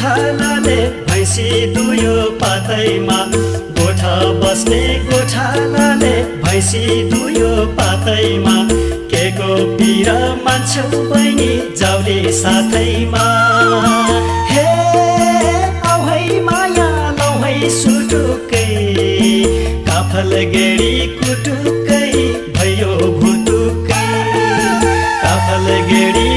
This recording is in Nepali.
गोठालाले भैँसी दुयो पातैमा गोठा बस्ने गोठालाले भैँसी दुयो पातैमा के को पिर मान्छौ बहिनी जाउले साथैमा हे आउ है माया लौ है सुटुकै काफल गेडी कुटुकै भयो भुटुकै काफल गेडी